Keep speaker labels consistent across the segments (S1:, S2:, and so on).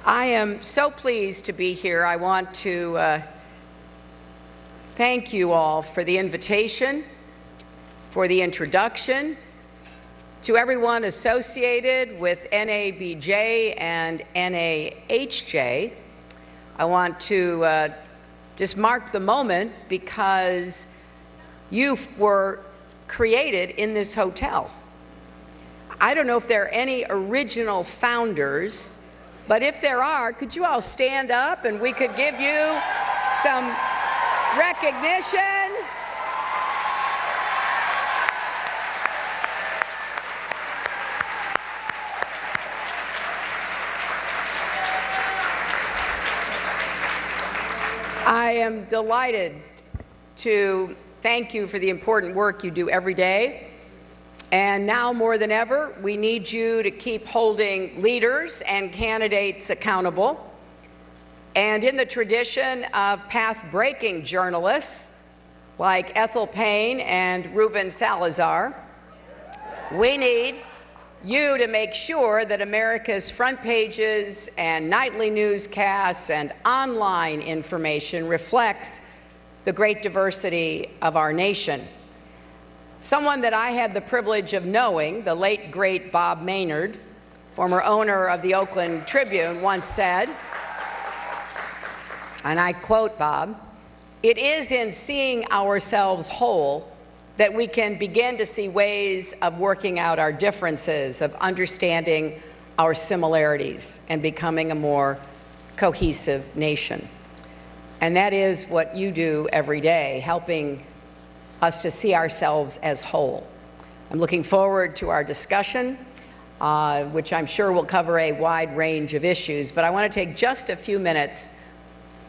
S1: I am so pleased to be here. I want to thank you all for the invitation, for the introduction. To everyone associated with NABJ and NAHJ, I want to just mark the moment because you were created in this hotel. I don't know if there are any original founders, but if there are, could you all stand up and we could give you some recognition? I am delighted to thank you for the important work you do every day. And now more than ever, we need you to keep holding leaders and candidates accountable. And in the tradition of path-breaking journalists like Ethel Payne and Ruben Salazar, we need you to make sure that America's front pages and nightly newscasts and online information reflects the great diversity of our nation. Someone that I had the privilege of knowing, the late, great Bob Maynard, former owner of the Oakland Tribune, once said, and I quote Bob, "It is in seeing ourselves whole that we can begin to see ways of working out our differences, of understanding our similarities, and becoming a more cohesive nation." And that is what you do every day, helping us to see ourselves as whole. I'm looking forward to our discussion, which I'm sure will cover a wide range of issues, but I want to take just a few minutes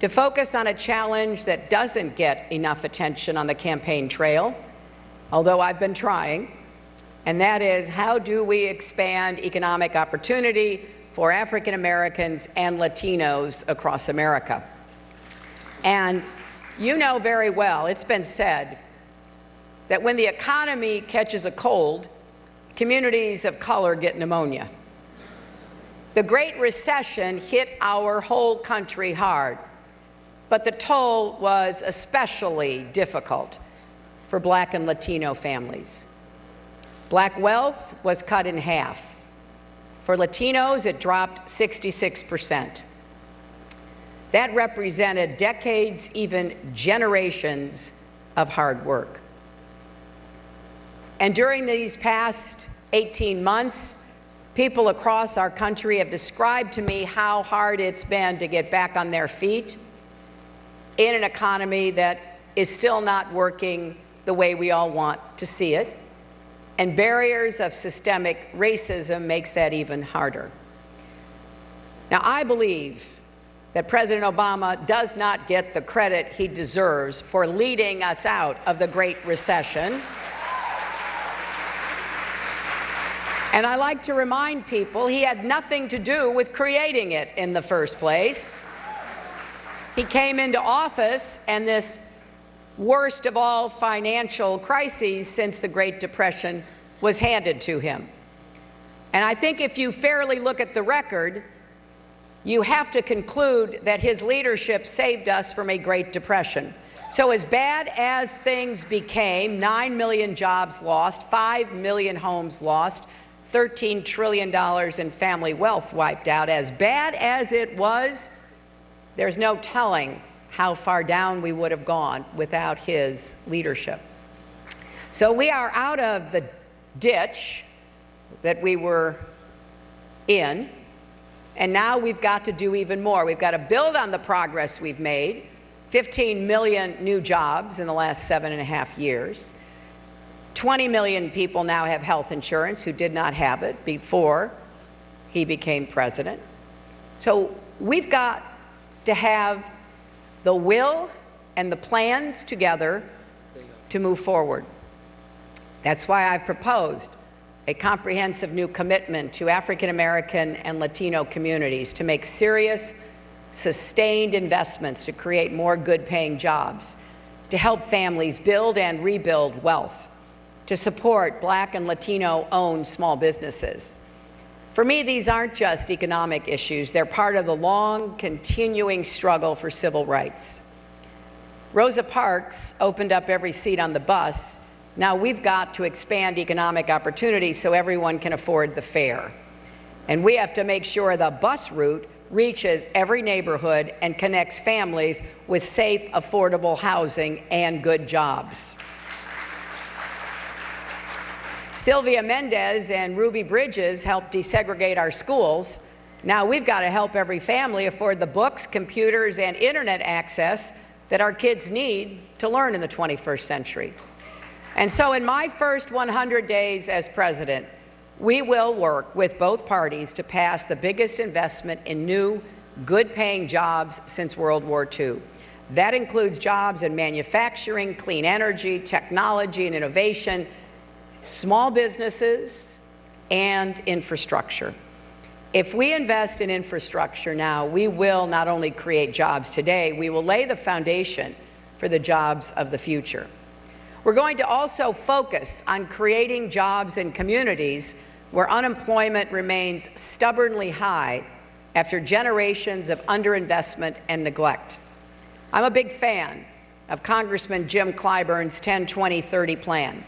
S1: to focus on a challenge that doesn't get enough attention on the campaign trail, although I've been trying, and that is, how do we expand economic opportunity for African Americans and Latinos across America? And you know very well, it's been said, that when the economy catches a cold, communities of color get pneumonia. The Great Recession hit our whole country hard, but the toll was especially difficult for Black and Latino families. Black wealth was cut in half. For Latinos, it dropped 66%. That represented decades, even generations of hard work. And during these past 18 months, people across our country have described to me how hard it's been to get back on their feet in an economy that is still not working the way we all want to see it. And barriers of systemic racism makes that even harder. Now, I believe that President Obama does not get the credit he deserves for leading us out of the Great Recession. And I like to remind people he had nothing to do with creating it in the first place. He came into office and this worst of all financial crises since the Great Depression was handed to him. And I think if you fairly look at the record, you have to conclude that his leadership saved us from a Great Depression. So as bad as things became, 9 million jobs lost, 5 million homes lost, $13 trillion in family wealth wiped out. As bad as it was, there's no telling how far down we would have gone without his leadership. So we are out of the ditch that we were in, and now we've got to do even more. We've got to build on the progress we've made, 15 million new jobs in the last 7.5 years. 20 million people now have health insurance who did not have it before he became president. So we've got to have the will and the plans together to move forward. That's why I've proposed a comprehensive new commitment to African American and Latino communities to make serious, sustained investments to create more good-paying jobs, to help families build and rebuild wealth, to support Black and Latino-owned small businesses. For me, these aren't just economic issues. They're part of the long, continuing struggle for civil rights. Rosa Parks opened up every seat on the bus. Now we've got to expand economic opportunity so everyone can afford the fare. And we have to make sure the bus route reaches every neighborhood and connects families with safe, affordable housing and good jobs. Sylvia Mendez and Ruby Bridges helped desegregate our schools. Now we've got to help every family afford the books, computers, and internet access that our kids need to learn in the 21st century. And so in my first 100 days as president, we will work with both parties to pass the biggest investment in new, good-paying jobs since World War II. That includes jobs in manufacturing, clean energy, technology and innovation, small businesses, and infrastructure. If we invest in infrastructure now, we will not only create jobs today, we will lay the foundation for the jobs of the future. We're going to also focus on creating jobs in communities where unemployment remains stubbornly high after generations of underinvestment and neglect. I'm a big fan of Congressman Jim Clyburn's 10-20-30 plan,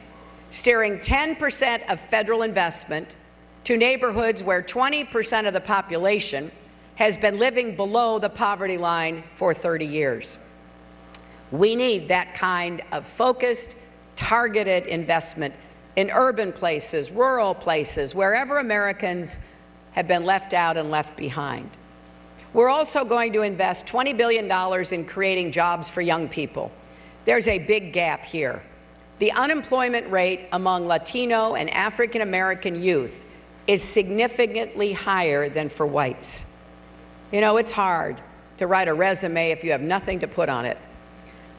S1: steering 10% of federal investment to neighborhoods where 20% of the population has been living below the poverty line for 30 years. We need that kind of focused, targeted investment in urban places, rural places, wherever Americans have been left out and left behind. We're also going to invest $20 billion in creating jobs for young people. There's a big gap here. The unemployment rate among Latino and African American youth is significantly higher than for whites. You know, it's hard to write a resume if you have nothing to put on it.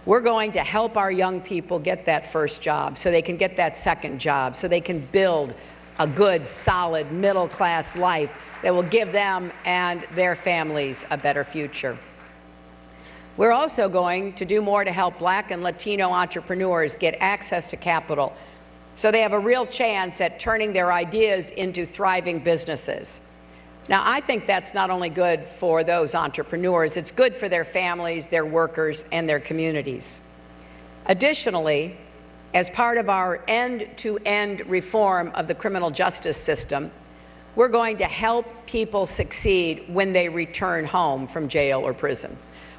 S1: We're going to help our young people get that first job so they can get that second job, so they can build a good, solid, middle-class life that will give them and their families a better future. We're also going to do more to help Black and Latino entrepreneurs get access to capital so they have a real chance at turning their ideas into thriving businesses. Now, I think that's not only good for those entrepreneurs, it's good for their families, their workers, and their communities. Additionally, as part of our end-to-end reform of the criminal justice system, we're going to help people succeed when they return home from jail or prison.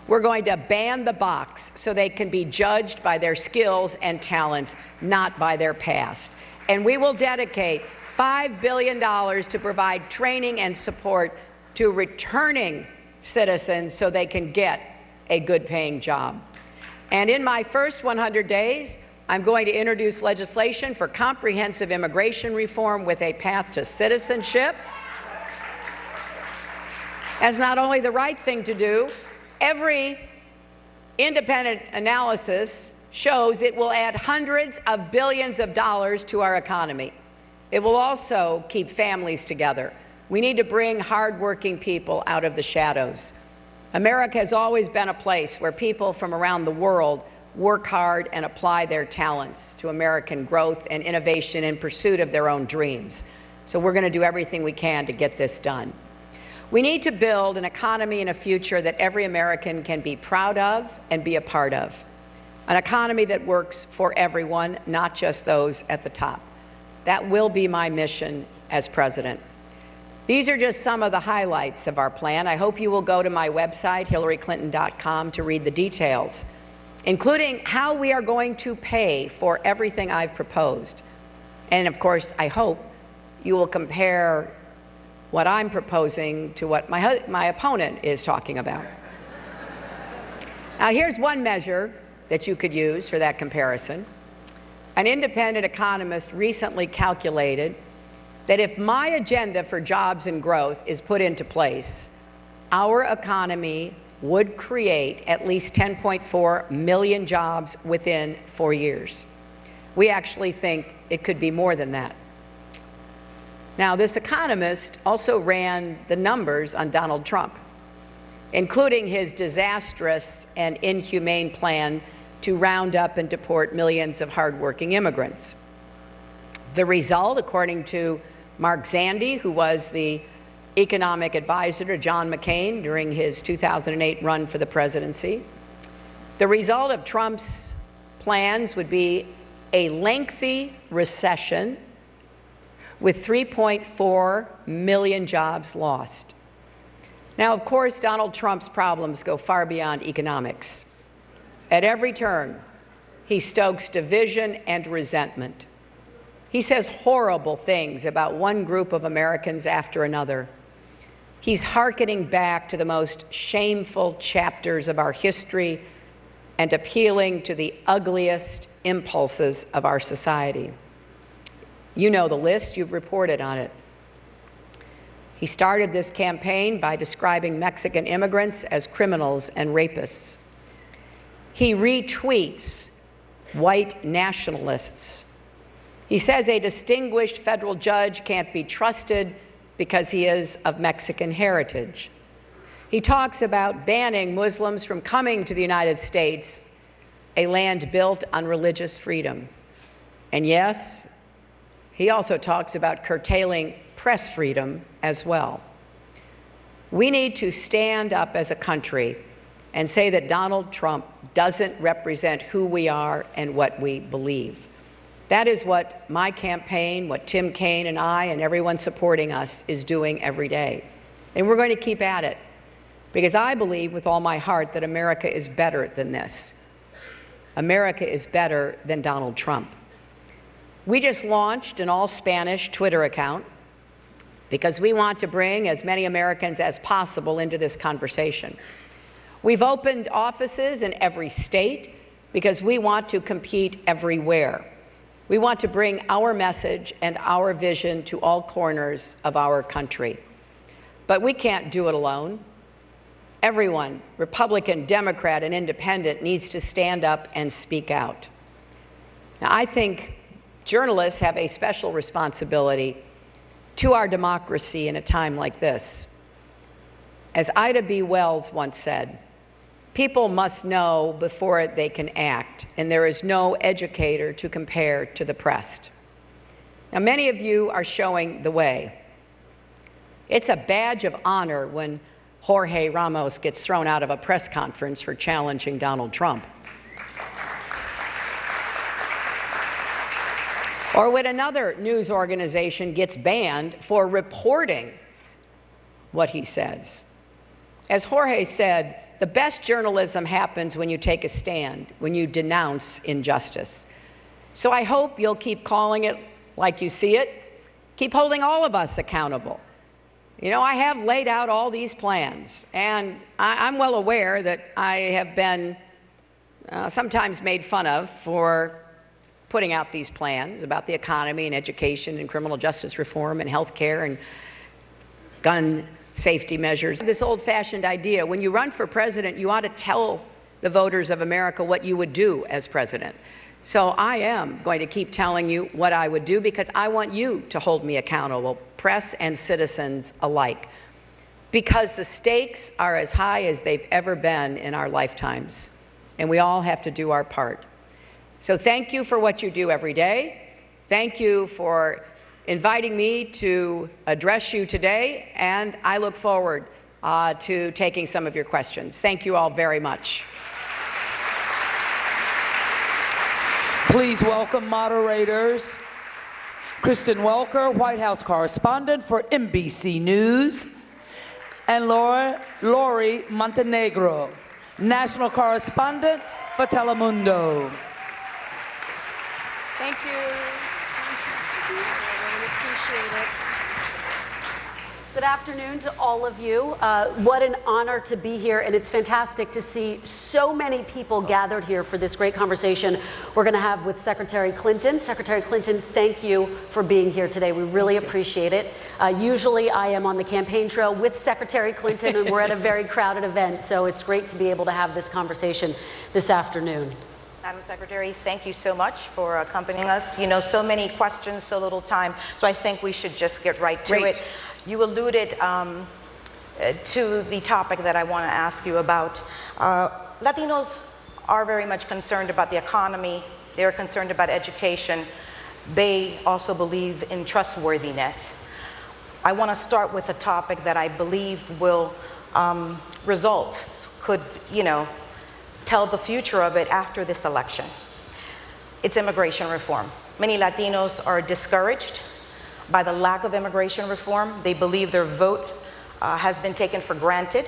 S1: We're going to ban the box so they can be judged by their skills and talents, not by their past. And we will dedicate $5 billion to provide training and support to returning citizens so they can get a good-paying job. And in my first 100 days, I'm going to introduce legislation for comprehensive immigration reform with a path to citizenship. That's not only the right thing to do, every independent analysis shows it will add hundreds of billions of dollars to our economy. It will also keep families together. We need to bring hardworking people out of the shadows. America has always been a place where people from around the world work hard and apply their talents to American growth and innovation in pursuit of their own dreams. So we're going to do everything we can to get this done. We need to build an economy and a future that every American can be proud of and be a part of. An economy that works for everyone, not just those at the top. That will be my mission as president. These are just some of the highlights of our plan. I hope you will go to my website, hillaryclinton.com, to read the details, including how we are going to pay for everything I've proposed. And of course, I hope you will compare what I'm proposing to what my opponent is talking about. Now, here's one measure that you could use for that comparison. An independent economist recently calculated that if my agenda for jobs and growth is put into place, our economy would create at least 10.4 million jobs within 4 years. We actually think it could be more than that. Now, this economist also ran the numbers on Donald Trump, including his disastrous and inhumane plan to round up and deport millions of hardworking immigrants. The result, according to Mark Zandi, who was the economic advisor to John McCain during his 2008 run for the presidency. The result of Trump's plans would be a lengthy recession with 3.4 million jobs lost. Now, of course, Donald Trump's problems go far beyond economics. At every turn, he stokes division and resentment. He says horrible things about one group of Americans after another. He's hearkening back to the most shameful chapters of our history and appealing to the ugliest impulses of our society. You know the list, you've reported on it. He started this campaign by describing Mexican immigrants as criminals and rapists. He retweets white nationalists. He says a distinguished federal judge can't be trusted because he is of Mexican heritage. He talks about banning Muslims from coming to the United States, a land built on religious freedom. And yes, he also talks about curtailing press freedom as well. We need to stand up as a country and say that Donald Trump doesn't represent who we are and what we believe. That is what my campaign, what Tim Kaine and I and everyone supporting us is doing every day. And we're going to keep at it, because I believe with all my heart that America is better than this. America is better than Donald Trump. We just launched an all-Spanish Twitter account because we want to bring as many Americans as possible into this conversation. We've opened offices in every state because we want to compete everywhere. We want to bring our message and our vision to all corners of our country. But we can't do it alone. Everyone, Republican, Democrat, and Independent, needs to stand up and speak out. Now, I think journalists have a special responsibility to our democracy in a time like this. As Ida B. Wells once said, people must know before they can act, and there is no educator to compare to the press. Now, many of you are showing the way. It's a badge of honor when Jorge Ramos gets thrown out of a press conference for challenging Donald Trump. Or when another news organization gets banned for reporting what he says. As Jorge said, the best journalism happens when you take a stand, when you denounce injustice. So I hope you'll keep calling it like you see it. Keep holding all of us accountable. You know, I have laid out all these plans, and I'm well aware that I have been sometimes made fun of for putting out these plans about the economy and education and criminal justice reform and health care and gun safety measures. This old-fashioned idea, when you run for president, you ought to tell the voters of America what you would do as president. So I am going to keep telling you what I would do, because I want you to hold me accountable, press and citizens alike, because the stakes are as high as they've ever been in our lifetimes, and we all have to do our part. So thank you for what you do every day. Thank you for inviting me to address you today, and I look forward to taking some of your questions. Thank you all very much.
S2: Please welcome moderators Kristen Welker, White House correspondent for NBC News, and Lori Montenegro, national correspondent for Telemundo.
S3: Thank you. I really appreciate it. Good afternoon to all of you. What an honor to be here, and it's fantastic to see so many people gathered here for this great conversation we're going to have with Secretary Clinton. Secretary Clinton, thank you for being here today. We really appreciate it. Usually I am on the campaign trail with Secretary Clinton, and we're at a very crowded event, so it's great to be able to have this conversation this afternoon.
S4: Madam Secretary, thank you so much for accompanying us. You know, so many questions, so little time, so I think we should just get right to it. You alluded to the topic that I want to ask you about. Latinos are very much concerned about the economy. They're concerned about education. They also believe in trustworthiness. I want to start with a topic that I believe will could, tell the future of it after this election. It's immigration reform. Many Latinos are discouraged by the lack of immigration reform. They believe their vote has been taken for granted.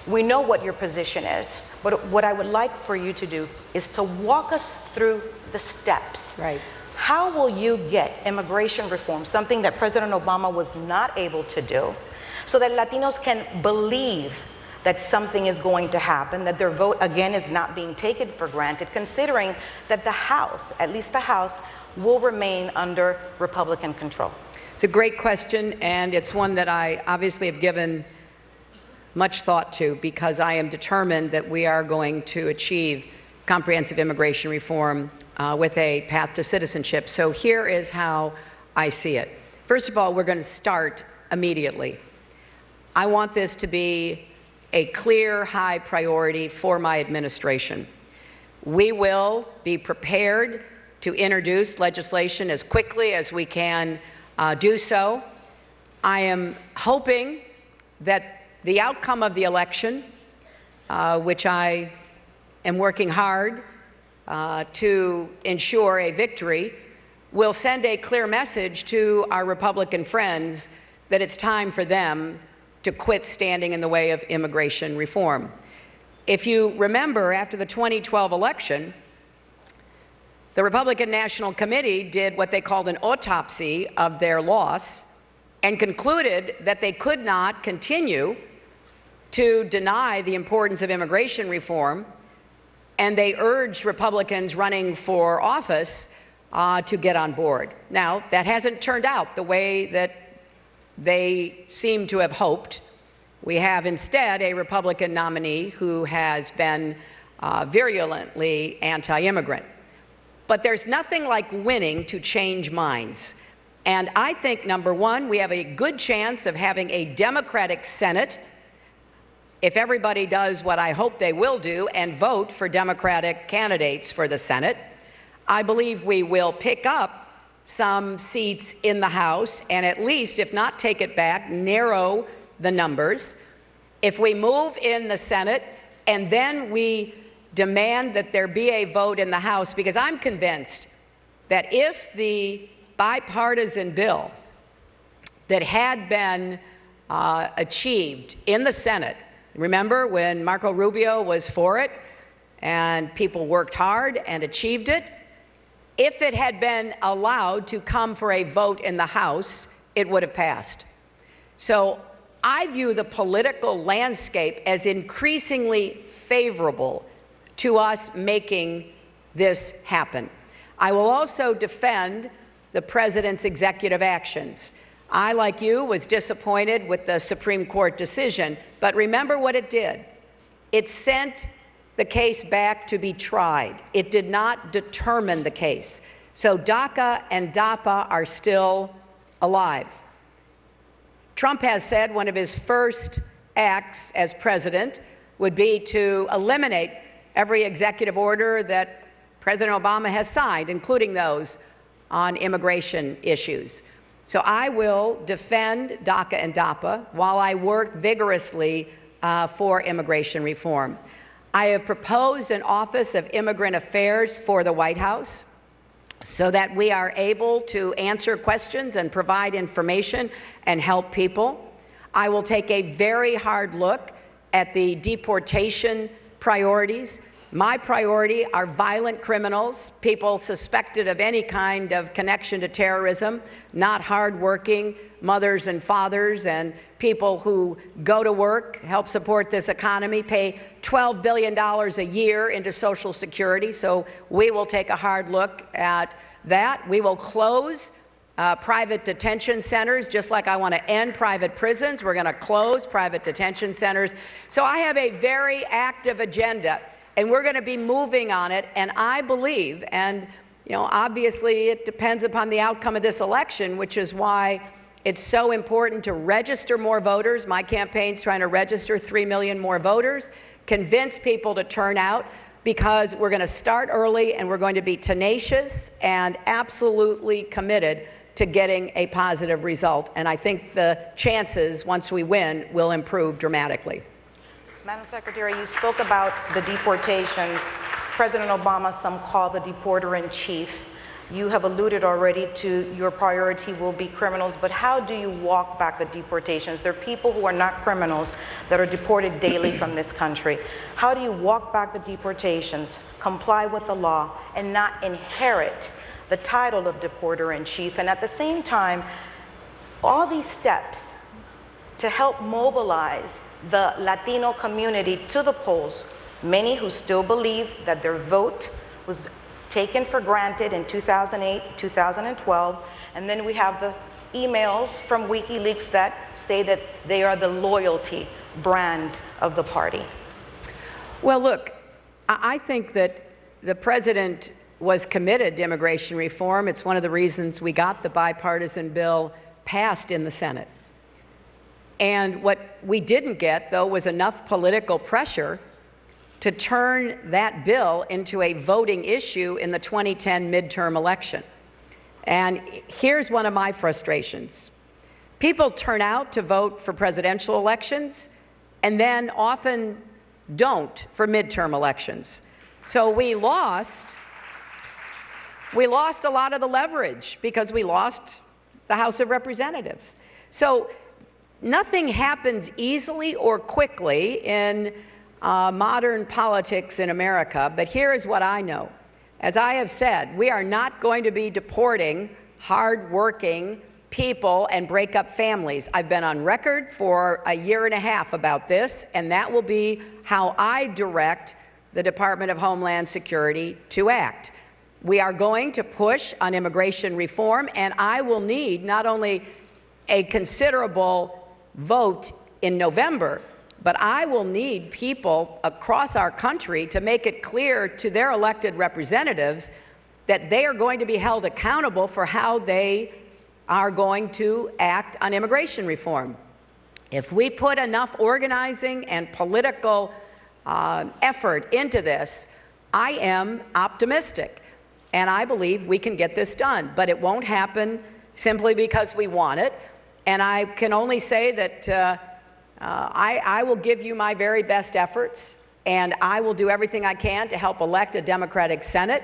S4: We know what your position is, but what I would like for you to do is to walk us through the steps.
S1: Right.
S4: How will you get immigration reform, something that President Obama was not able to do, so that Latinos can believe that something is going to happen, that their vote, again, is not being taken for granted, considering that the House, at least the House, will remain under Republican control?
S1: It's a great question, and it's one that I obviously have given much thought to, because I am determined that we are going to achieve comprehensive immigration reform with a path to citizenship. So here is how I see it. First of all, we're going to start immediately. I want this to be a clear, high priority for my administration. We will be prepared to introduce legislation as quickly as we can do so. I am hoping that the outcome of the election, which I am working hard to ensure a victory, will send a clear message to our Republican friends that it's time for them to quit standing in the way of immigration reform. If you remember, after the 2012 election, the Republican National Committee did what they called an autopsy of their loss and concluded that they could not continue to deny the importance of immigration reform, and they urged Republicans running for office to get on board. Now, that hasn't turned out the way that they seem to have hoped. We have instead a Republican nominee who has been virulently anti-immigrant. But there's nothing like winning to change minds. And I think, number one, we have a good chance of having a Democratic Senate if everybody does what I hope they will do and vote for Democratic candidates for the Senate. I believe we will pick up some seats in the House and at least, if not take it back, narrow the numbers. If we move in the Senate and then we demand that there be a vote in the House, because I'm convinced that if the bipartisan bill that had been achieved in the Senate, remember when Marco Rubio was for it and people worked hard and achieved it, if it had been allowed to come for a vote in the House, it would have passed. So I view the political landscape as increasingly favorable to us making this happen. I will also defend the president's executive actions. I, like you, was disappointed with the Supreme Court decision, but remember what it did. It sent the case back to be tried. It did not determine the case. So DACA and DAPA are still alive. Trump has said one of his first acts as president would be to eliminate every executive order that President Obama has signed, including those on immigration issues. So I will defend DACA and DAPA while I work vigorously for immigration reform. I have proposed an Office of Immigrant Affairs for the White House so that we are able to answer questions and provide information and help people. I will take a very hard look at the deportation priorities. My priority are violent criminals, people suspected of any kind of connection to terrorism, not hardworking mothers and fathers and people who go to work, help support this economy, pay $12 billion a year into Social Security. So we will take a hard look at that. We will close private detention centers, just like I want to end private prisons. We're going to close private detention centers. So I have a very active agenda, and we're going to be moving on it. And I believe, and obviously it depends upon the outcome of this election, which is why it's so important to register more voters. My campaign's trying to register 3 million more voters, convince people to turn out, because we're going to start early and we're going to be tenacious and absolutely committed to getting a positive result. And I think the chances, once we win, will improve dramatically.
S4: Madam Secretary, you spoke about the deportations. President Obama, some call the deporter-in-chief. You have alluded already to your priority will be criminals, but how do you walk back the deportations? There are people who are not criminals that are deported daily from this country. How do you walk back the deportations, comply with the law, and not inherit the title of deporter-in-chief? And at the same time, all these steps to help mobilize the Latino community to the polls, many who still believe that their vote was taken for granted in 2008, 2012, and then we have the emails from WikiLeaks that say that they are the loyalty brand of the party.
S1: Well, look, I think that the president was committed to immigration reform. It's one of the reasons we got the bipartisan bill passed in the Senate. And what we didn't get, though, was enough political pressure to turn that bill into a voting issue in the 2010 midterm election. And here's one of my frustrations. People turn out to vote for presidential elections and then often don't for midterm elections. So we lost a lot of the leverage because we lost the House of Representatives. So nothing happens easily or quickly in modern politics in America, but here is what I know. As I have said, we are not going to be deporting hard-working people and break up families. I've been on record for a year and a half about this, and that will be how I direct the Department of Homeland Security to act. We are going to push on immigration reform, and I will need not only a considerable vote in November, but I will need people across our country to make it clear to their elected representatives that they are going to be held accountable for how they are going to act on immigration reform. If we put enough organizing and political effort into this, I am optimistic, and I believe we can get this done. But it won't happen simply because we want it, and I can only say that I will give you my very best efforts, and I will do everything I can to help elect a Democratic Senate.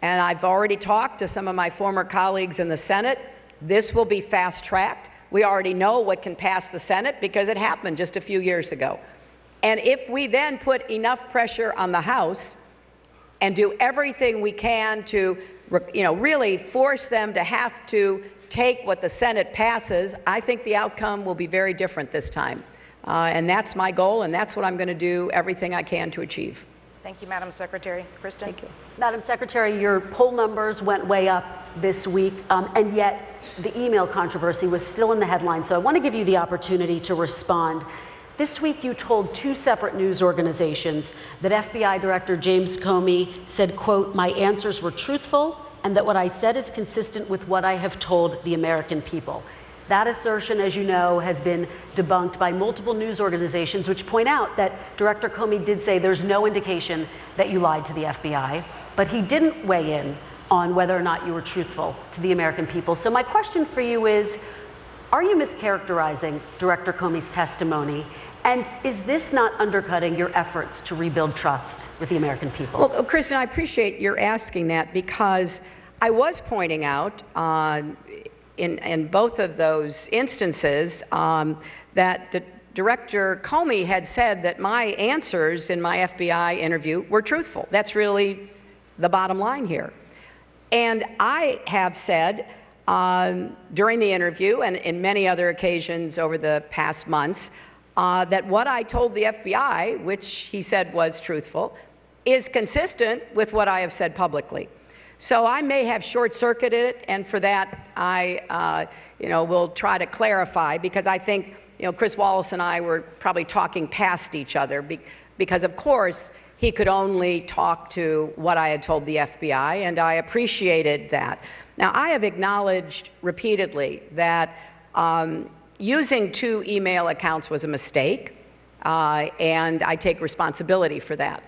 S1: And I've already talked to some of my former colleagues in the Senate. This will be fast-tracked. We already know what can pass the Senate because it happened just a few years ago. And if we then put enough pressure on the House and do everything we can to, really force them to have to take what the Senate passes, I think the outcome will be very different this time. And that's my goal, and that's what I'm going to do everything I can to achieve.
S4: Thank you, Madam Secretary. Kristen?
S1: Thank you.
S3: Madam Secretary, your poll numbers went way up this week, and yet the email controversy was still in the headlines. So I want to give you the opportunity to respond. This week, you told two separate news organizations that FBI Director James Comey said, quote, "My answers were truthful, and that what I said is consistent with what I have told the American people." That assertion, as you know, has been debunked by multiple news organizations, which point out that Director Comey did say there's no indication that you lied to the FBI, but he didn't weigh in on whether or not you were truthful to the American people. So my question for you is, are you mischaracterizing Director Comey's testimony? And is this not undercutting your efforts to rebuild trust with the American people?
S1: Well, Kristen, I appreciate your asking that, because I was pointing out in both of those instances that Director Comey had said that my answers in my FBI interview were truthful. That's really the bottom line here. And I have said during the interview and in many other occasions over the past months that what I told the FBI, which he said was truthful, is consistent with what I have said publicly. So I may have short-circuited it, and for that I will try to clarify, because I think Chris Wallace and I were probably talking past each other, because of course he could only talk to what I had told the FBI, and I appreciated that. Now, I have acknowledged repeatedly that using two email accounts was a mistake, and I take responsibility for that.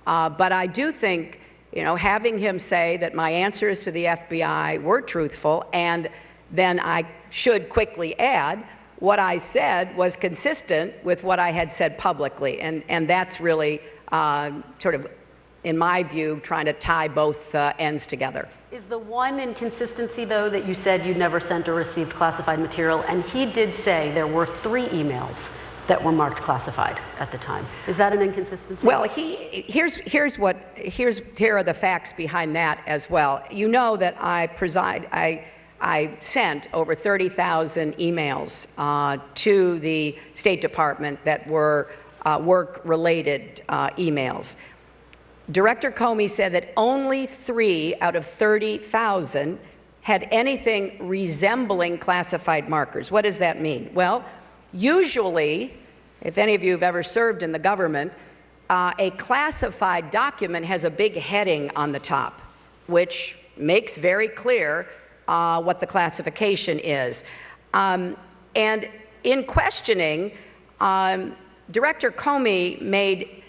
S1: But I do think, having him say that my answers to the FBI were truthful, and then I should quickly add what I said was consistent with what I had said publicly. And that's really sort of, in my view, trying to tie both ends together.
S3: Is the one inconsistency, though, that you said you never sent or received classified material, and he did say there were 3 emails that were marked classified at the time. Is that an inconsistency?
S1: Well, here are the facts behind that as well. You know that I sent over 30,000 emails to the State Department that were work-related emails. Director Comey said that only 3 out of 30,000 had anything resembling classified markers. What does that mean? Well, usually, if any of you have ever served in the government, a classified document has a big heading on the top, which makes very clear what the classification is. And in questioning, Director Comey made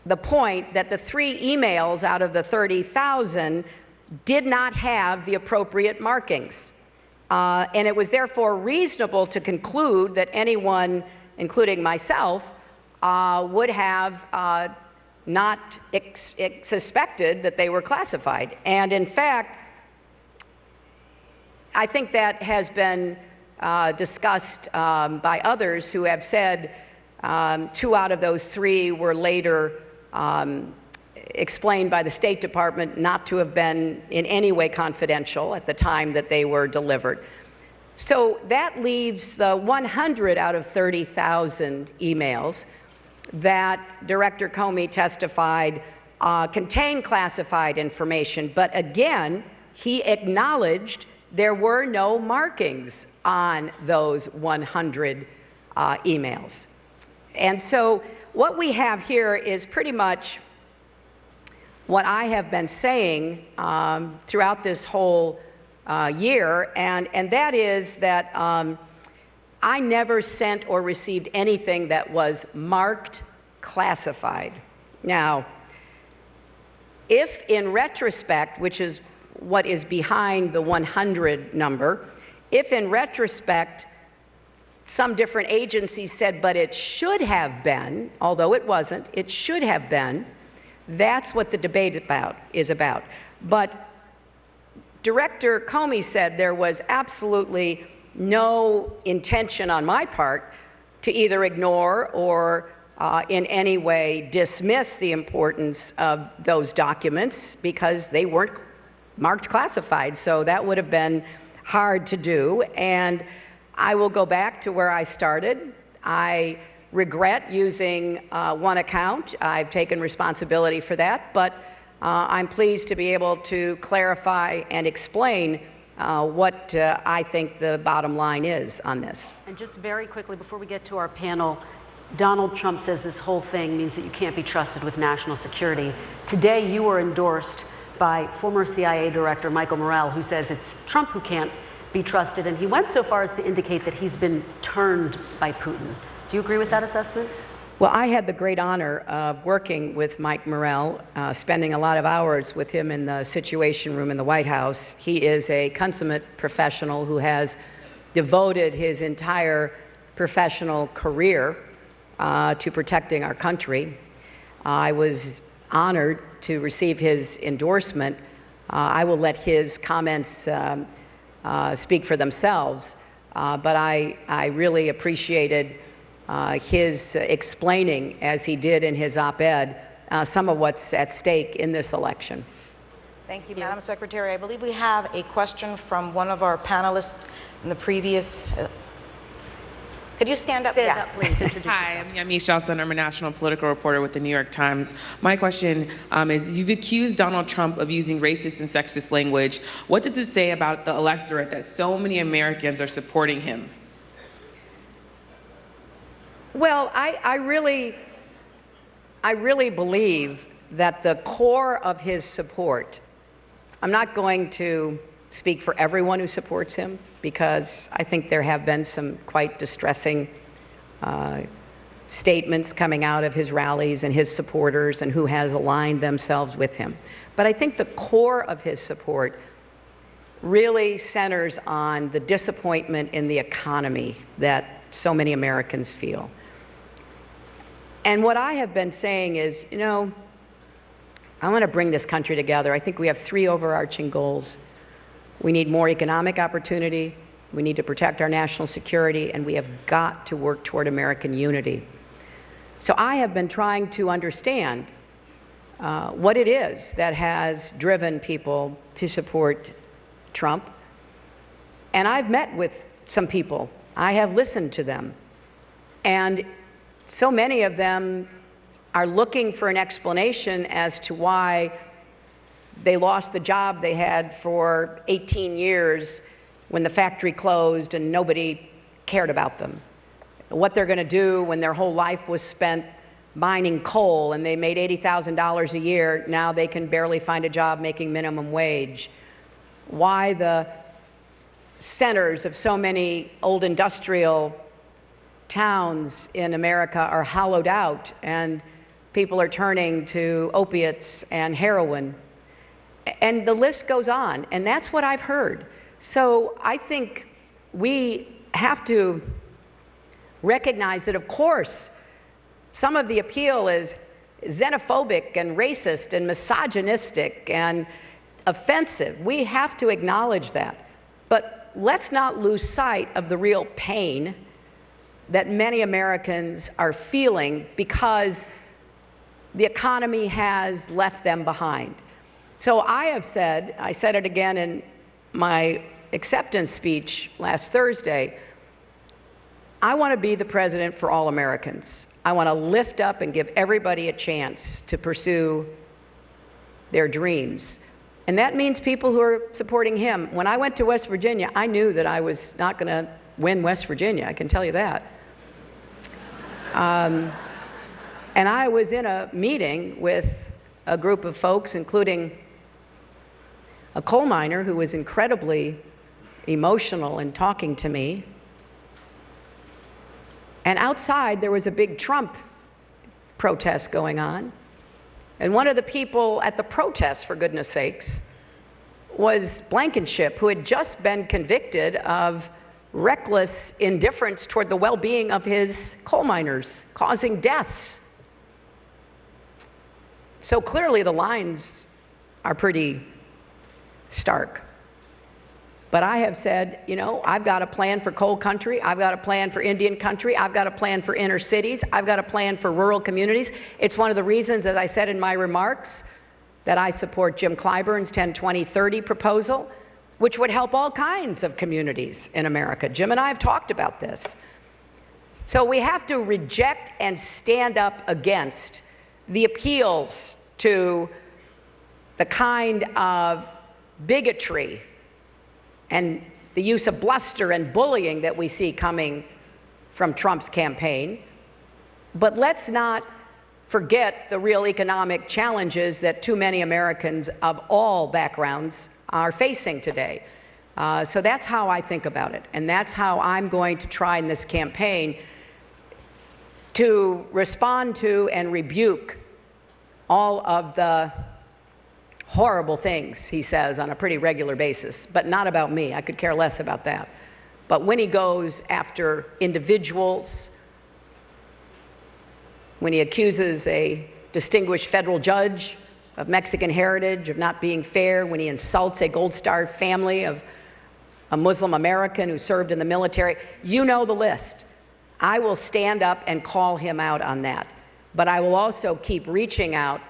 S1: the point that the 3 emails out of the 30,000 did not have the appropriate markings. And it was therefore reasonable to conclude that anyone, including myself, would have not suspected that they were classified. And in fact, I think that has been discussed by others who have said 2 out of those 3 were later explained by the State Department not to have been in any way confidential at the time that they were delivered. So that leaves the 100 out of 30,000 emails that Director Comey testified contained classified information. But again, he acknowledged there were no markings on those 100 emails. And so what we have here is pretty much what I have been saying throughout this whole year, and that is that I never sent or received anything that was marked classified. Now, if in retrospect, which is what is behind the 100 number, if in retrospect some different agencies said, but it should have been, although it wasn't, it should have been, that's what the debate is about. But Director Comey said there was absolutely no intention on my part to either ignore or in any way dismiss the importance of those documents because they weren't marked classified. So that would have been hard to do. And I will go back to where I started. I regret using one account. I've taken responsibility for that, but I'm pleased to be able to clarify and explain what I think the bottom line is on this.
S3: And just very quickly, before we get to our panel, Donald Trump says this whole thing means that you can't be trusted with national security. Today, you were endorsed by former CIA Director Michael Morell, who says it's Trump who can't be trusted, and he went so far as to indicate that he's been turned by Putin. Do you agree with that assessment?
S1: Well, I had the great honor of working with Mike Morell, spending a lot of hours with him in the Situation Room in the White House. He is a consummate professional who has devoted his entire professional career to protecting our country. I was honored to receive his endorsement. I will let his comments speak for themselves, but I really appreciated his explaining, as he did in his op-ed, some of what's at stake in this election.
S4: Thank you, Madam Secretary. I believe we have a question from one of our panelists in the previous. Could you stand up?
S3: Stand up, please. Introduce
S5: Hi,
S3: yourself.
S5: I'm Yamiche Johnson. I'm a national political reporter with the New York Times. My question is, you've accused Donald Trump of using racist and sexist language. What does it say about the electorate that so many Americans are supporting him?
S1: Well, I really believe that the core of his support, I'm not going to speak for everyone who supports him, because I think there have been some quite distressing statements coming out of his rallies and his supporters and who has aligned themselves with him. But I think the core of his support really centers on the disappointment in the economy that so many Americans feel. And what I have been saying is, you know, I want to bring this country together. I think we have 3 overarching goals. We need more economic opportunity, we need to protect our national security, and we have got to work toward American unity. So I have been trying to understand what it is that has driven people to support Trump. And I've met with some people. I have listened to them. And so many of them are looking for an explanation as to why they lost the job they had for 18 years when the factory closed and nobody cared about them. What they're going to do when their whole life was spent mining coal and they made $80,000 a year, now they can barely find a job making minimum wage. Why the centers of so many old industrial towns in America are hollowed out and people are turning to opiates and heroin. And the list goes on, and that's what I've heard. So I think we have to recognize that, of course, some of the appeal is xenophobic and racist and misogynistic and offensive. We have to acknowledge that. But let's not lose sight of the real pain that many Americans are feeling because the economy has left them behind. So I said it again in my acceptance speech last Thursday, I want to be the president for all Americans. I want to lift up and give everybody a chance to pursue their dreams. And that means people who are supporting him. When I went to West Virginia, I knew that I was not going to win West Virginia, I can tell you that. And I was in a meeting with a group of folks, including a coal miner who was incredibly emotional in talking to me. And outside, there was a big Trump protest going on. And one of the people at the protest, for goodness sakes, was Blankenship, who had just been convicted of reckless indifference toward the well-being of his coal miners, causing deaths. So clearly the lines are pretty stark. But I have said, you know, I've got a plan for coal country, I've got a plan for Indian country, I've got a plan for inner cities, I've got a plan for rural communities. It's one of the reasons, as I said in my remarks, that I support Jim Clyburn's 10-20-30 proposal, which would help all kinds of communities in America. Jim and I have talked about this. So we have to reject and stand up against the appeals to the kind of bigotry and the use of bluster and bullying that we see coming from Trump's campaign. But let's not forget the real economic challenges that too many Americans of all backgrounds are facing today. So that's how I think about it. And that's how I'm going to try in this campaign to respond to and rebuke all of the horrible things he says on a pretty regular basis, but not about me. I could care less about that. But when he goes after individuals, when he accuses a distinguished federal judge of Mexican heritage, of not being fair, when he insults a Gold Star family of a Muslim American who served in the military, you know the list. I will stand up and call him out on that. But I will also keep reaching out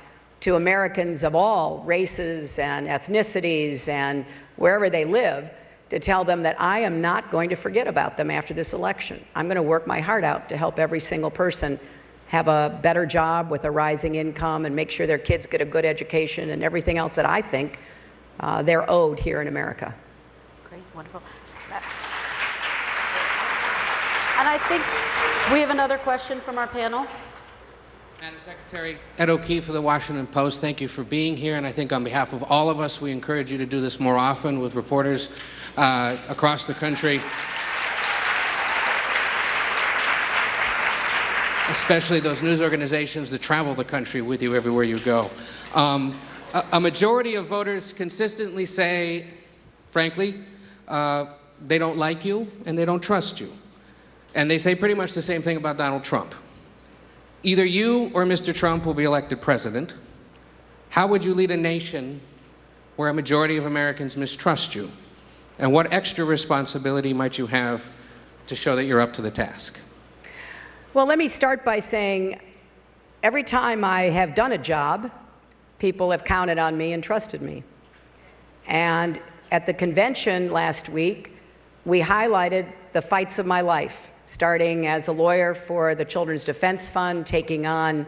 S1: to Americans of all races and ethnicities and wherever they live to tell them that I am not going to forget about them after this election. I'm going to work my heart out to help every single person have a better job with a rising income and make sure their kids get a good education and everything else that I think they're owed here in America.
S3: Great, wonderful. And I think we have another question from our panel.
S6: Madam Secretary, Ed O'Keefe of the Washington Post, thank you for being here, and I think on behalf of all of us, we encourage you to do this more often with reporters across the country, especially those news organizations that travel the country with you everywhere you go. A majority of voters consistently say frankly, they don't like you and they don't trust you. And they say pretty much the same thing about Donald Trump. Either you or Mr. Trump will be elected president. How would you lead a nation where a majority of Americans mistrust you? And what extra responsibility might you have to show that you're up to the task?
S1: Well, let me start by saying every time I have done a job, people have counted on me and trusted me. And at the convention last week, we highlighted the fights of my life, starting as a lawyer for the Children's Defense Fund, taking on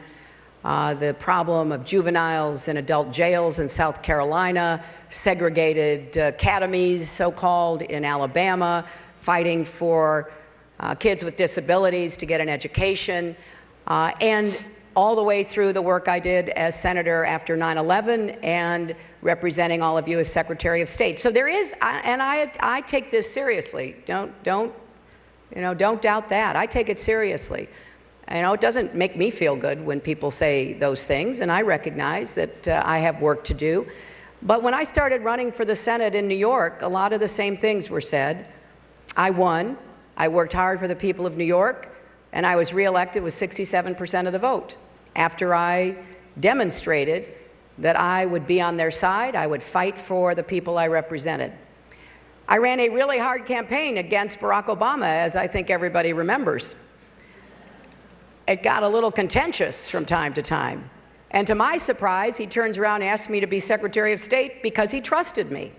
S1: the problem of juveniles in adult jails in South Carolina, segregated academies, so-called, in Alabama, fighting for kids with disabilities to get an education, and all the way through the work I did as senator after 9/11 and representing all of you as Secretary of State. So there is, and I take this seriously. Don't doubt that. I take it seriously. It doesn't make me feel good when people say those things, and I recognize that I have work to do. But when I started running for the Senate in New York, a lot of the same things were said. I won. I worked hard for the people of New York, and I was reelected with 67% of the vote after I demonstrated that I would be on their side. I would fight for the people I represented. I ran a really hard campaign against Barack Obama, as I think everybody remembers. It got a little contentious from time to time. And to my surprise, he turns around and asks me to be Secretary of State because he trusted me.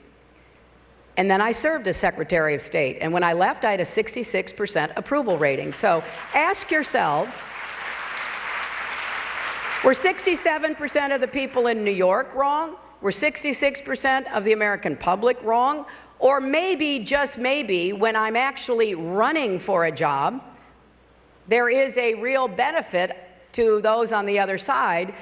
S1: And then I served as Secretary of State. And when I left, I had a 66% approval rating. So ask yourselves, were 67% of the people in New York wrong? Were 66% of the American public wrong? Or maybe, just maybe, when I'm actually running for a job, there is a real benefit to those on the other side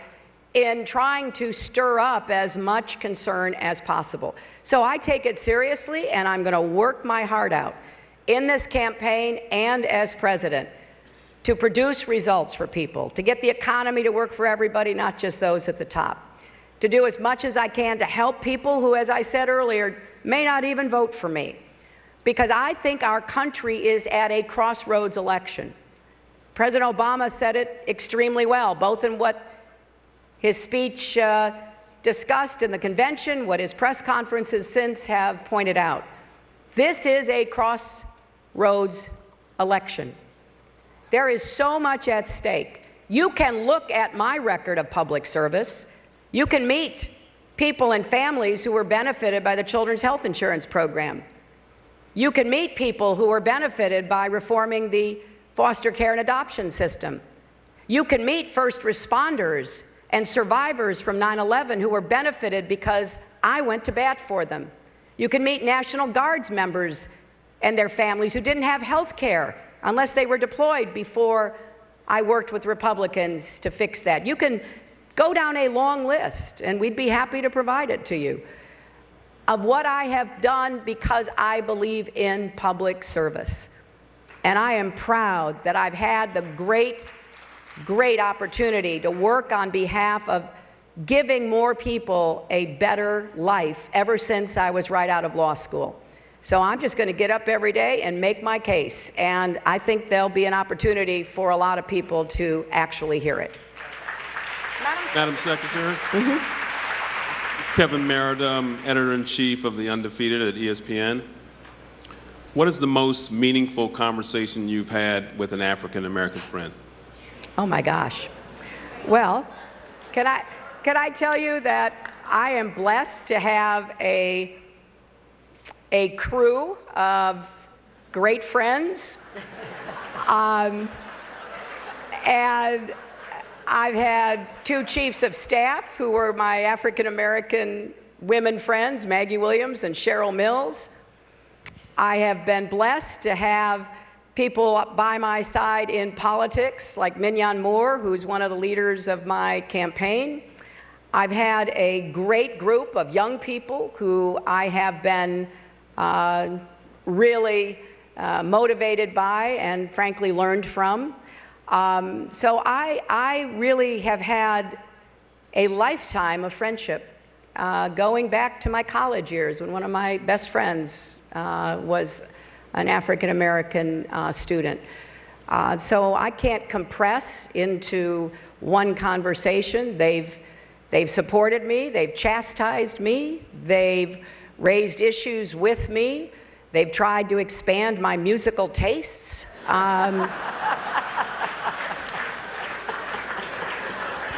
S1: in trying to stir up as much concern as possible. So I take it seriously, and I'm going to work my heart out in this campaign and as president to produce results for people, to get the economy to work for everybody, not just those at the top, to do as much as I can to help people who, as I said earlier, may not even vote for me, because I think our country is at a crossroads election. President Obama said it extremely well, both in what his speech discussed in the convention, what his press conferences since have pointed out. This is a crossroads election. There is so much at stake. You can look at my record of public service. You can meet people and families who were benefited by the Children's Health Insurance Program. You can meet people who were benefited by reforming the foster care and adoption system. You can meet first responders and survivors from 9/11 who were benefited because I went to bat for them. You can meet National Guards members and their families who didn't have health care unless they were deployed before I worked with Republicans to fix that. You can go down a long list, and we'd be happy to provide it to you, of what I have done because I believe in public service. And I am proud that I've had the great opportunity to work on behalf of giving more people a better life ever since I was right out of law school. So I'm just going to get up every day and make my case. And I think there'll be an opportunity for a lot of people to actually hear it.
S7: Madam Secretary. Kevin Merritt, Editor-in-Chief of The Undefeated at ESPN. What is the most meaningful conversation you've had with an African-American friend?
S1: Oh my gosh. Well, can I tell you that I am blessed to have a crew of great friends. And I've had two chiefs of staff who were my African-American women friends, Maggie Williams and Cheryl Mills. I have been blessed to have people by my side in politics, like Minyon Moore, who's one of the leaders of my campaign. I've had a great group of young people who I have been really motivated by and frankly learned from. So I really have had a lifetime of friendship going back to my college years when one of my best friends was an African-American student. So I can't compress into one conversation. They've supported me, they've chastised me, they've raised issues with me, they've tried to expand my musical tastes.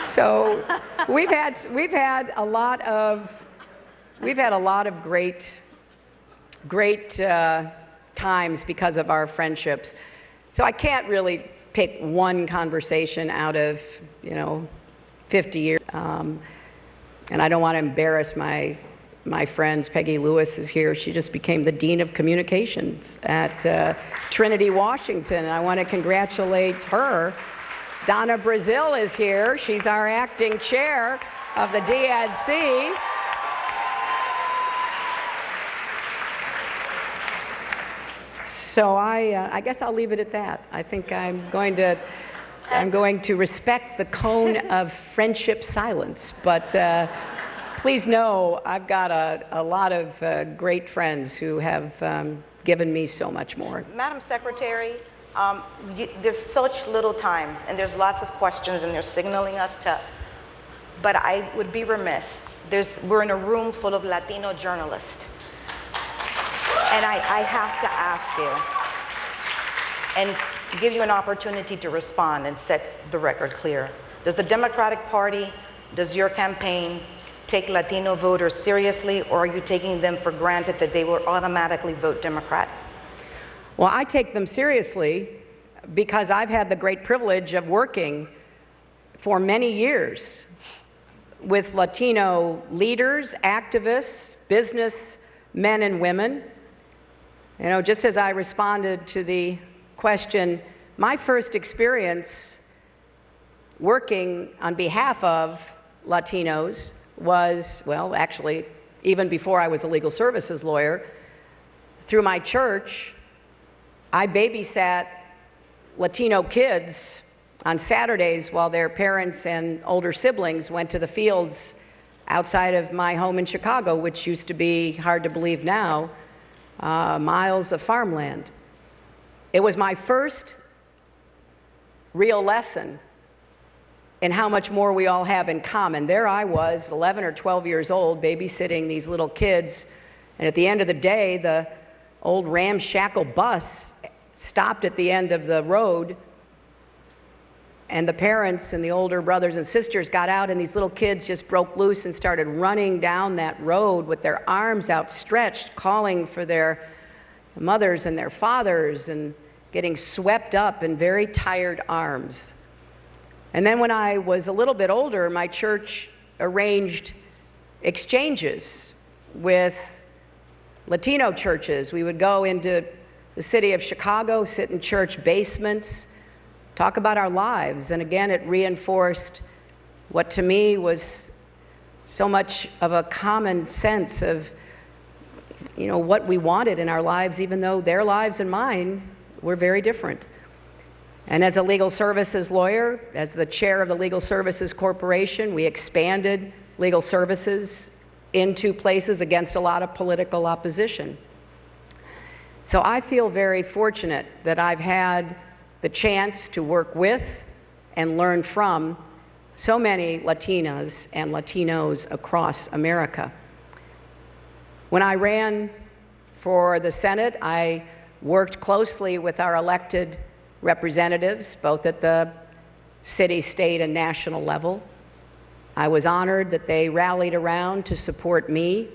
S1: So we've had a lot of great times because of our friendships. So I can't really pick one conversation out of 50 years, and I don't want to embarrass my friends. Peggy Lewis is here. She just became the Dean of Communications at Trinity, Washington, and I want to congratulate her. Donna Brazil is here. She's our acting chair of the DADC. So I guess I'll leave it at that. I think I'm going to respect the cone of friendship silence. But please know I've got a lot of great friends who have given me so much more.
S4: Madam Secretary, there's such little time, and there's lots of questions, and they're signaling us to, but I would be remiss. We're in a room full of Latino journalists, and I have to ask you, and give you an opportunity to respond and set the record clear. Does the Democratic Party, does your campaign take Latino voters seriously, or are you taking them for granted that they will automatically vote Democrat?
S1: Well, I take them seriously because I've had the great privilege of working for many years with Latino leaders, activists, businessmen and women. Just as I responded to the question, my first experience working on behalf of Latinos was, well, actually, even before I was a legal services lawyer, through my church, I babysat Latino kids on Saturdays while their parents and older siblings went to the fields outside of my home in Chicago, which used to be, hard to believe now, miles of farmland. It was my first real lesson in how much more we all have in common. There I was, 11 or 12 years old, babysitting these little kids, and at the end of the day, the old ramshackle bus stopped at the end of the road, and the parents and the older brothers and sisters got out, and these little kids just broke loose and started running down that road with their arms outstretched, calling for their mothers and their fathers, and getting swept up in very tired arms. And then when I was a little bit older, my church arranged exchanges with Latino churches. We would go into the city of Chicago, sit in church basements, talk about our lives. And again, it reinforced what to me was so much of a common sense of, what we wanted in our lives, even though their lives and mine were very different. And as a legal services lawyer, as the chair of the Legal Services Corporation, we expanded legal services into places against a lot of political opposition. So I feel very fortunate that I've had the chance to work with and learn from so many Latinas and Latinos across America. When I ran for the Senate, I worked closely with our elected representatives, both at the city, state, and national level. I was honored that they rallied around to support me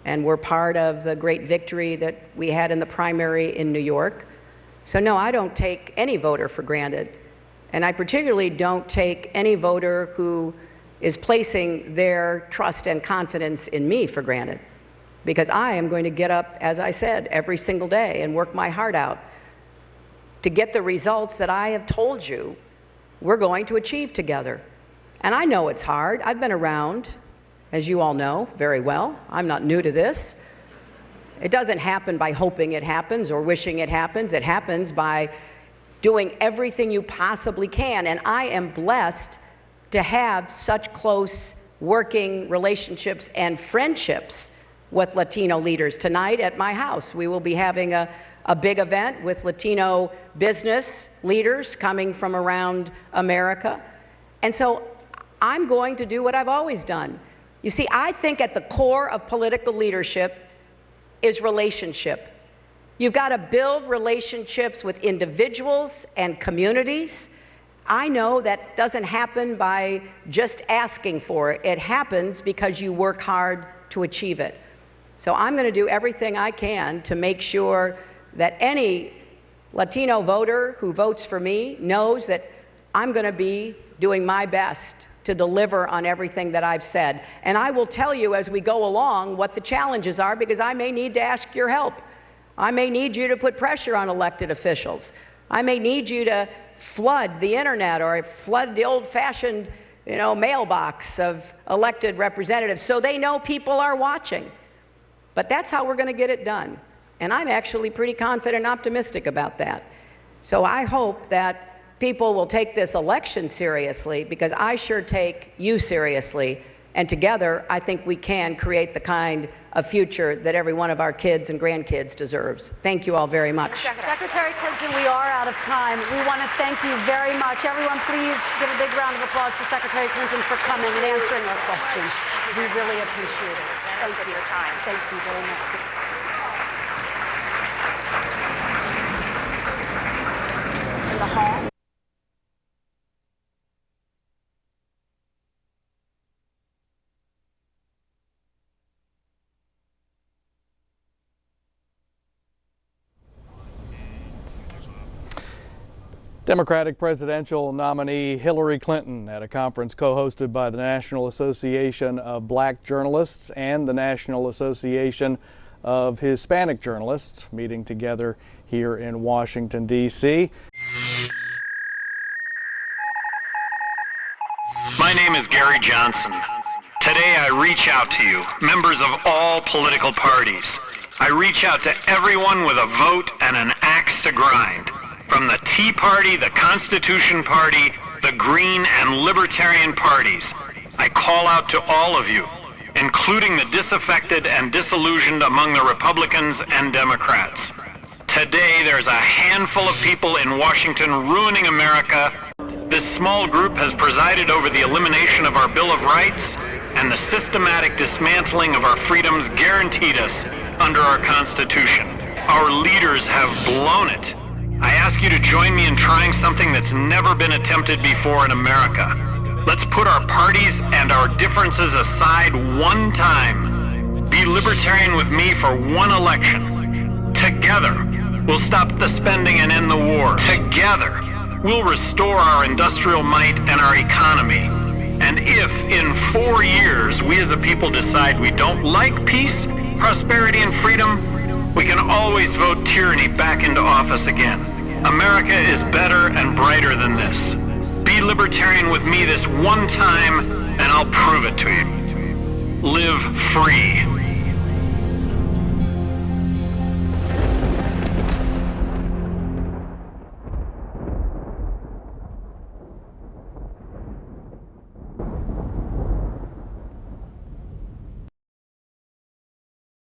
S1: and were part of the great victory that we had in the primary in New York. So no, I don't take any voter for granted. And I particularly don't take any voter who is placing their trust and confidence in me for granted. Because I am going to get up, as I said, every single day and work my heart out to get the results that I have told you we're going to achieve together. And I know it's hard. I've been around, as you all know very well. I'm not new to this. It doesn't happen by hoping it happens or wishing it happens. It happens by doing everything you possibly can. And I am blessed to have such close working relationships and friendships with Latino leaders. Tonight at my house, we will be having a big event with Latino business leaders coming from around America. And so I'm going to do what I've always done. You see, I think at the core of political leadership is relationship. You've got to build relationships with individuals and communities. I know that doesn't happen by just asking for it. It happens because you work hard to achieve it. So I'm going to do everything I can to make sure that any Latino voter who votes for me knows that I'm going to be doing my best to deliver on everything that I've said. And I will tell you as we go along what the challenges are, because I may need to ask your help. I may need you to put pressure on elected officials. I may need you to flood the internet or flood the old-fashioned, mailbox of elected representatives so they know people are watching. But that's how we're going to get it done. And I'm actually pretty confident and optimistic about that. So I hope that people will take this election seriously, because I sure take you seriously. And together, I think we can create the kind of future that every one of our kids and grandkids deserves. Thank you all very much.
S3: Secretary Clinton, we are out of time. We want to thank you very much. Everyone, please give a big round of applause to Secretary Clinton for coming and answering our questions. We really appreciate it. Thank you for your time. Thank you very much. In the hall.
S8: Democratic presidential nominee Hillary Clinton at a conference co-hosted by the National Association of Black Journalists and the National Association of Hispanic Journalists, meeting together here in Washington, D.C.
S9: My name is Gary Johnson. Today I reach out to you, members of all political parties. I reach out to everyone with a vote and an axe to grind. From the Tea Party, the Constitution Party, the Green and Libertarian parties, I call out to all of you, including the disaffected and disillusioned among the Republicans and Democrats. Today, there's a handful of people in Washington ruining America. This small group has presided over the elimination of our Bill of Rights and the systematic dismantling of our freedoms guaranteed us under our Constitution. Our leaders have blown it. I ask you to join me in trying something that's never been attempted before in America. Let's put our parties and our differences aside one time. Be libertarian with me for one election. Together, we'll stop the spending and end the wars. Together, we'll restore our industrial might and our economy. And if in 4 years we as a people decide we don't like peace, prosperity, and freedom, we can always vote tyranny back into office again. America is better and brighter than this. Be libertarian with me this one time, and I'll prove it to you. Live free.